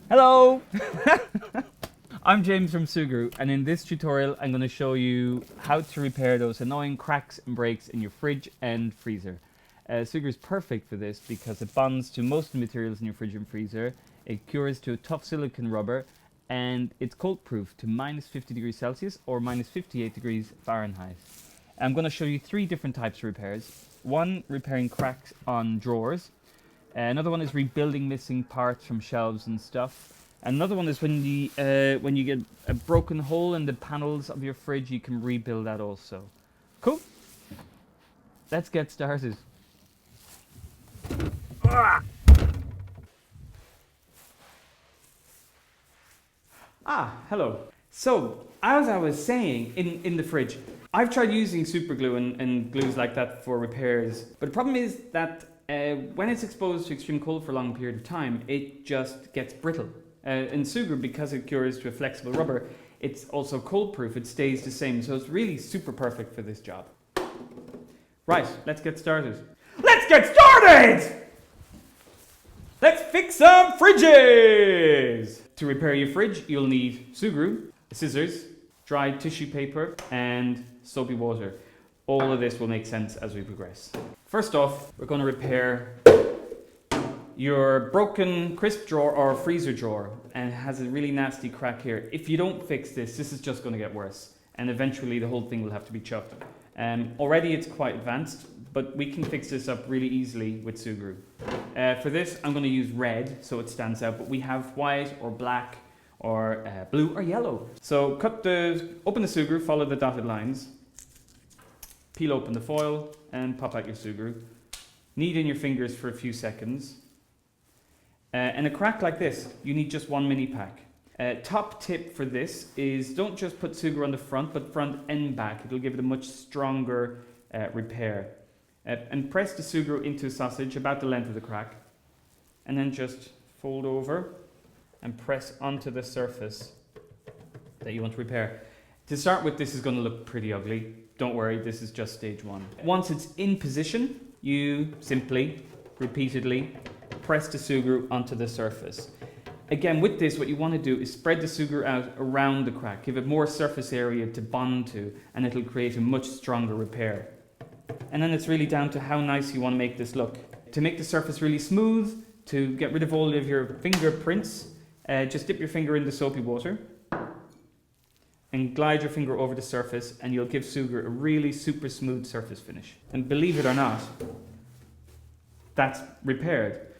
Hello! I'm James from Sugru, and in this tutorial I'm going to show you how to repair those annoying cracks and breaks in your fridge and freezer. Sugru is perfect for this because it bonds to most of the materials in your fridge and freezer, it cures to a tough silicone rubber, and it's cold proof to minus 50 degrees Celsius or minus 58 degrees Fahrenheit. I'm going to show you three different types of repairs. One, repairing cracks on drawers. Another one is rebuilding missing parts from shelves and stuff. Another one is when you get a broken hole in the panels of your fridge, you can rebuild that also. Cool? Let's get started. Hello. So, as I was saying, in the fridge, I've tried using super glue and glues like that for repairs, but the problem is that when it's exposed to extreme cold for a long period of time, it just gets brittle. In Sugru, because it cures to a flexible rubber, it's also cold proof, it stays the same, so it's really super perfect for this job. Right, let's get started. Let's get started! Let's fix some fridges! To repair your fridge, you'll need Sugru, scissors, dried tissue paper, and soapy water. All of this will make sense as we progress. First off, we're going to repair your broken crisp drawer or freezer drawer, and it has a really nasty crack here. If you don't fix this, this is just going to get worse, and eventually the whole thing will have to be chucked. Already it's quite advanced, but we can fix this up really easily with Sugru. For this, I'm going to use red so it stands out, but we have white or black or blue or yellow. So open the Sugru, follow the dotted lines, peel open the foil and pop out your Sugru. Knead in your fingers for a few seconds. And a crack like this, you need just one mini pack. Top tip for this is don't just put Sugru on the front, but front and back. It'll give it a much stronger repair. And press the Sugru into a sausage about the length of the crack. And then just fold over and press onto the surface that you want to repair. To start with, this is going to look pretty ugly. Don't worry, this is just stage one. Once it's in position, you simply, repeatedly, press the Sugru onto the surface. Again, with this, what you want to do is spread the Sugru out around the crack, give it more surface area to bond to, and it'll create a much stronger repair. And then it's really down to how nice you want to make this look. To make the surface really smooth, to get rid of all of your fingerprints, just dip your finger in the soapy water and glide your finger over the surface, and you'll give Sugru a really super smooth surface finish. And believe it or not, that's repaired.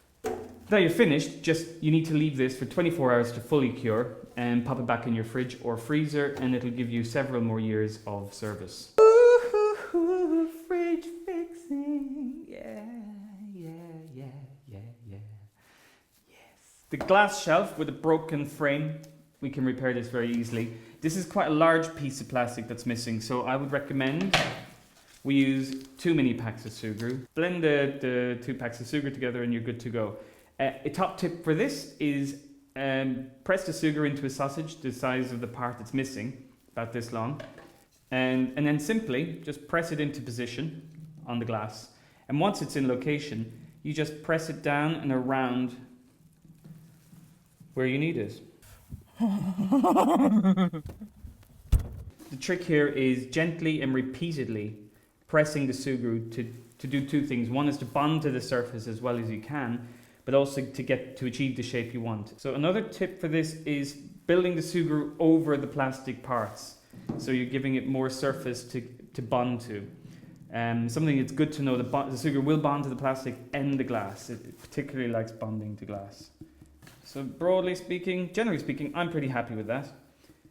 Now you're finished, you need to leave this for 24 hours to fully cure and pop it back in your fridge or freezer, and it'll give you several more years of service. Ooh, fridge fixing, yeah. Yes. The glass shelf with a broken frame, we can repair this very easily. This is quite a large piece of plastic that's missing, so I would recommend we use 2 mini packs of Sugru. Blend the 2 packs of Sugru together and you're good to go. A top tip for this is press the Sugru into a sausage the size of the part that's missing, about this long, and then simply just press it into position on the glass. And once it's in location, you just press it down and around where you need it. The trick here is gently and repeatedly pressing the Sugru to do 2 things. One is to bond to the surface as well as you can, but also to achieve the shape you want. So another tip for this is building the Sugru over the plastic parts. So you're giving it more surface to bond to. Something that's good to know, the Sugru will bond to the plastic and the glass. It particularly likes bonding to glass. So generally speaking, I'm pretty happy with that.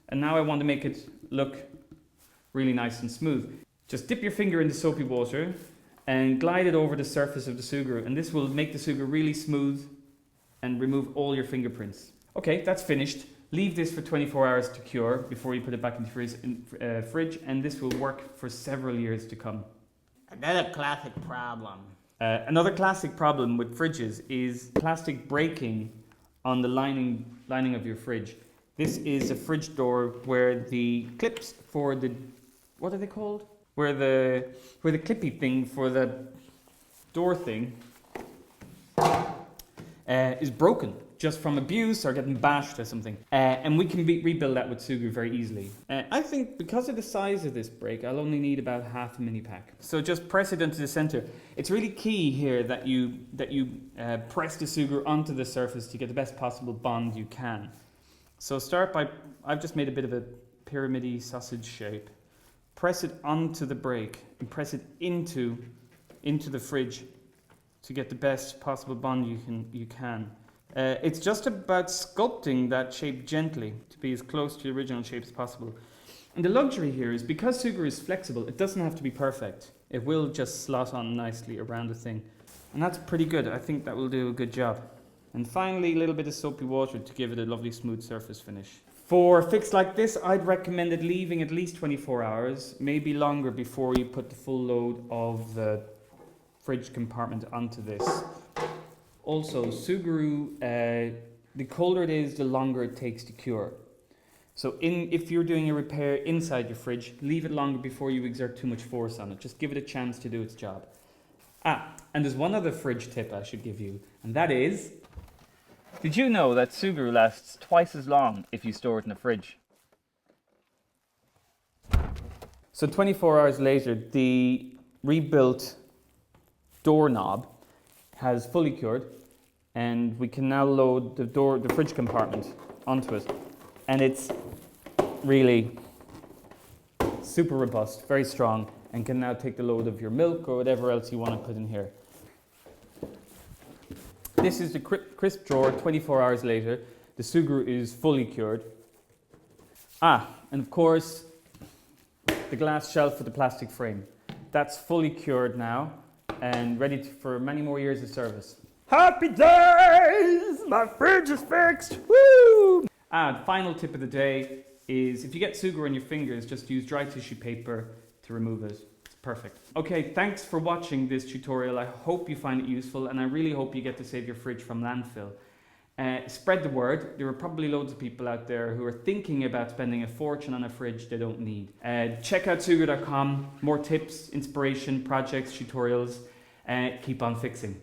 And now I want to make it look really nice and smooth. Just dip your finger in the soapy water and glide it over the surface of the Sugru, and this will make the Sugru really smooth and remove all your fingerprints. Okay, that's finished. Leave this for 24 hours to cure before you put it back in the fridge, and this will work for several years to come. Another classic problem. Another classic problem with fridges is plastic breaking on the lining of your fridge. This is a fridge door where the clips for the, what are they called? Where the clippy thing for the door thing is broken just from abuse or getting bashed or something. And we can rebuild that with Sugru very easily. I think because of the size of this brake, I'll only need about half a mini pack. So just press it into the center. It's really key here that you press the Sugru onto the surface to get the best possible bond you can. So start by, I've just made a bit of a pyramid-y sausage shape. Press it onto the brake and press it into the fridge to get the best possible bond you can. It's just about sculpting that shape gently to be as close to the original shape as possible. And the luxury here is because Sugru is flexible, it doesn't have to be perfect. It will just slot on nicely around the thing. And that's pretty good. I think that will do a good job. And finally, a little bit of soapy water to give it a lovely smooth surface finish. For a fix like this, I'd recommend it leaving at least 24 hours, maybe longer before you put the full load of the fridge compartment onto this. Also, Sugru, the colder it is, the longer it takes to cure. So if you're doing a repair inside your fridge, leave it longer before you exert too much force on it. Just give it a chance to do its job. And there's one other fridge tip I should give you, and that is, did you know that Sugru lasts twice as long if you store it in a fridge? So 24 hours later, the rebuilt doorknob has fully cured, and we can now load the fridge compartment onto it. And it's really super robust, very strong, and can now take the load of your milk or whatever else you want to put in here. This is the crisp drawer 24 hours later. The Sugru is fully cured. And of course, the glass shelf with the plastic frame. That's fully cured now and ready for many more years of service. Happy days! My fridge is fixed! Woo! The final tip of the day is if you get Sugru on your fingers, just use dry tissue paper to remove it. It's perfect. Okay, thanks for watching this tutorial. I hope you find it useful, and I really hope you get to save your fridge from landfill. Spread the word. There are probably loads of people out there who are thinking about spending a fortune on a fridge they don't need. Check out Sugru.com. More tips, inspiration, projects, tutorials. Keep on fixing.